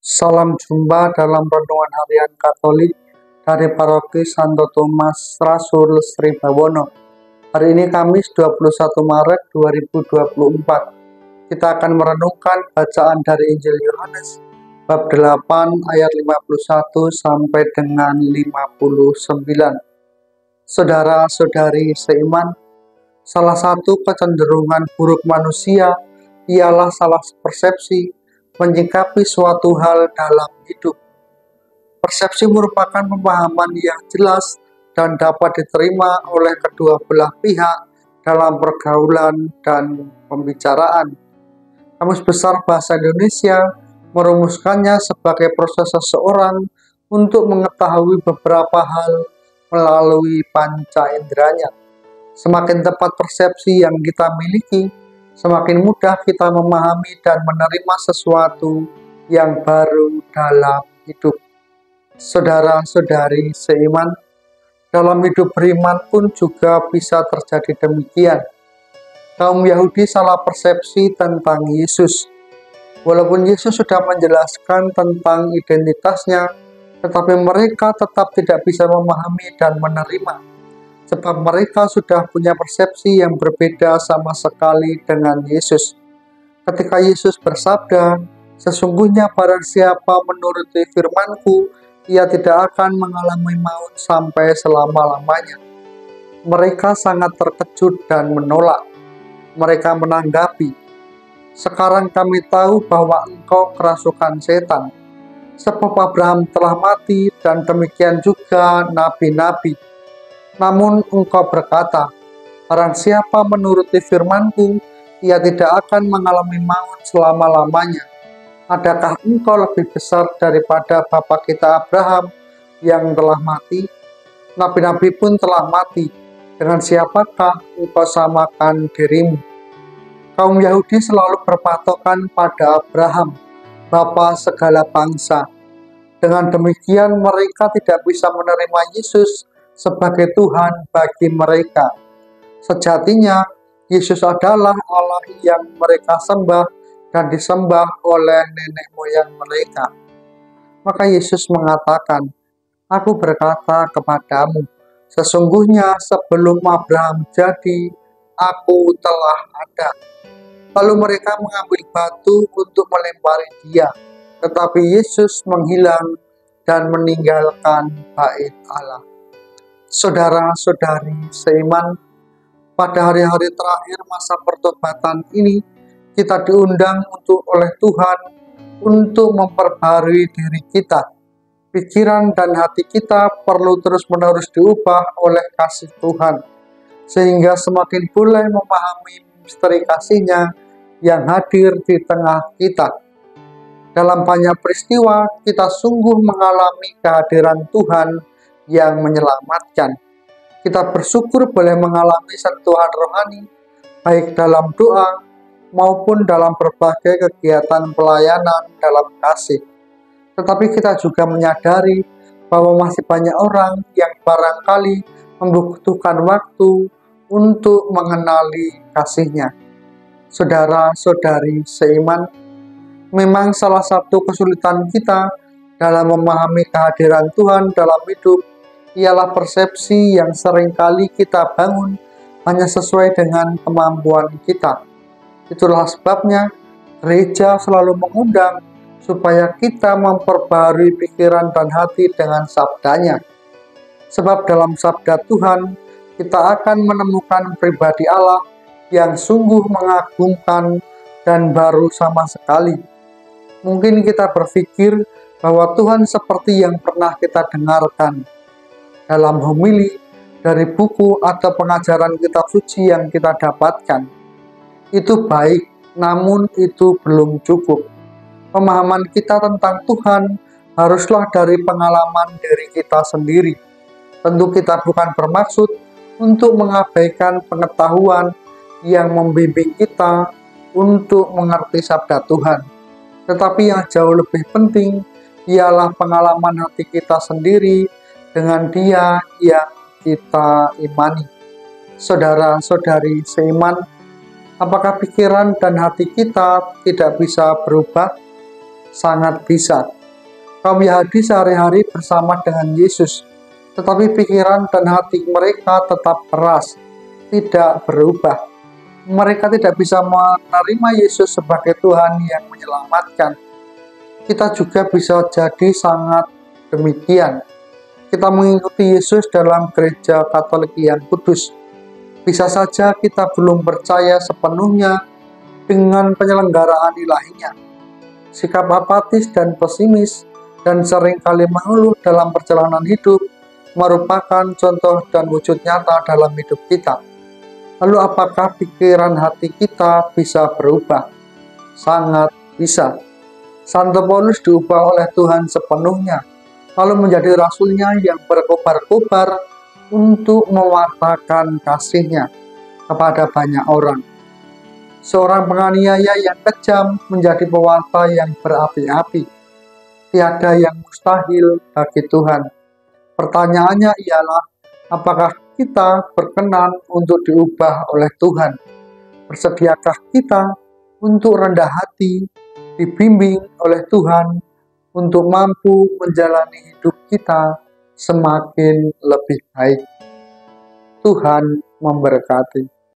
Salam jumpa dalam renungan harian Katolik dari Paroki Santo Thomas Rasul Sri Bawono. Hari ini Kamis 21 Maret 2024. Kita akan merenungkan bacaan dari Injil Yohanes bab 8 ayat 51 sampai dengan 59. Saudara-saudari seiman, salah satu kecenderungan buruk manusia ialah salah persepsi menyikapi suatu hal dalam hidup. Persepsi merupakan pemahaman yang jelas dan dapat diterima oleh kedua belah pihak dalam pergaulan dan pembicaraan. Kamus Besar Bahasa Indonesia merumuskannya sebagai proses seseorang untuk mengetahui beberapa hal melalui panca inderanya. Semakin tepat persepsi yang kita miliki, semakin mudah kita memahami dan menerima sesuatu yang baru dalam hidup. Saudara-saudari seiman, dalam hidup beriman pun juga bisa terjadi demikian. Kaum Yahudi salah persepsi tentang Yesus. Walaupun Yesus sudah menjelaskan tentang identitasnya, tetapi mereka tetap tidak bisa memahami dan menerima, sebab mereka sudah punya persepsi yang berbeda sama sekali dengan Yesus. Ketika Yesus bersabda, "Sesungguhnya barang siapa menuruti firman-Ku, ia tidak akan mengalami maut sampai selama-lamanya." Mereka sangat terkejut dan menolak. Mereka menanggapi, "Sekarang kami tahu bahwa engkau kerasukan setan, sebab Abraham telah mati dan demikian juga nabi-nabi. Namun engkau berkata, barang siapa menuruti firman-Ku, ia tidak akan mengalami maut selama-lamanya. Adakah engkau lebih besar daripada bapa kita Abraham yang telah mati? Nabi-nabi pun telah mati. Dengan siapakah engkau samakan dirimu?" Kaum Yahudi selalu berpatokan pada Abraham, bapa segala bangsa. Dengan demikian mereka tidak bisa menerima Yesus sebagai Tuhan bagi mereka. Sejatinya, Yesus adalah Allah yang mereka sembah dan disembah oleh nenek moyang mereka. Maka Yesus mengatakan, "Aku berkata kepadamu, sesungguhnya sebelum Abraham jadi, Aku telah ada." Lalu mereka mengambil batu untuk melempari dia, tetapi Yesus menghilang dan meninggalkan bait Allah. Saudara-saudari seiman, pada hari-hari terakhir masa pertobatan ini, kita diundang oleh Tuhan untuk memperbarui diri kita. Pikiran dan hati kita perlu terus-menerus diubah oleh kasih Tuhan, sehingga semakin boleh memahami misteri kasih-Nya yang hadir di tengah kita. Dalam banyak peristiwa, kita sungguh mengalami kehadiran Tuhan yang menyelamatkan. Kita bersyukur boleh mengalami sentuhan rohani, baik dalam doa maupun dalam berbagai kegiatan pelayanan dalam kasih. Tetapi kita juga menyadari bahwa masih banyak orang yang barangkali membutuhkan waktu untuk mengenali kasih-Nya. Saudara-saudari seiman, memang salah satu kesulitan kita dalam memahami kehadiran Tuhan dalam hidup ialah persepsi yang seringkali kita bangun hanya sesuai dengan kemampuan kita. Itulah sebabnya gereja selalu mengundang supaya kita memperbarui pikiran dan hati dengan sabdanya. Sebab dalam sabda Tuhan, kita akan menemukan pribadi Allah yang sungguh mengagumkan dan baru sama sekali. Mungkin kita berpikir bahwa Tuhan seperti yang pernah kita dengarkan dalam homili, dari buku atau pengajaran kitab suci yang kita dapatkan. Itu baik, namun itu belum cukup. Pemahaman kita tentang Tuhan haruslah dari pengalaman diri kita sendiri. Tentu kita bukan bermaksud untuk mengabaikan pengetahuan yang membimbing kita untuk mengerti sabda Tuhan. Tetapi yang jauh lebih penting ialah pengalaman hati kita sendiri dengan Dia yang kita imani. Saudara-saudari seiman, apakah pikiran dan hati kita tidak bisa berubah? Sangat bisa. Kaum Yahudi sehari-hari bersama dengan Yesus, tetapi pikiran dan hati mereka tetap keras, tidak berubah. Mereka tidak bisa menerima Yesus sebagai Tuhan yang menyelamatkan. Kita juga bisa jadi sangat demikian. Kita mengikuti Yesus dalam gereja Katolik yang kudus. Bisa saja kita belum percaya sepenuhnya dengan penyelenggaraan ilahinya. Sikap apatis dan pesimis dan seringkali mengeluh dalam perjalanan hidup merupakan contoh dan wujud nyata dalam hidup kita. Lalu apakah pikiran hati kita bisa berubah? Sangat bisa. Santo Paulus diubah oleh Tuhan sepenuhnya, lalu menjadi rasulnya yang berkobar-kobar untuk mewartakan kasihnya kepada banyak orang. Seorang penganiaya yang kejam menjadi pewarta yang berapi-api. Tiada yang mustahil bagi Tuhan. Pertanyaannya ialah, apakah kita berkenan untuk diubah oleh Tuhan? Bersediakah kita untuk rendah hati, dibimbing oleh Tuhan, untuk mampu menjalani hidup kita semakin lebih baik? Tuhan memberkati.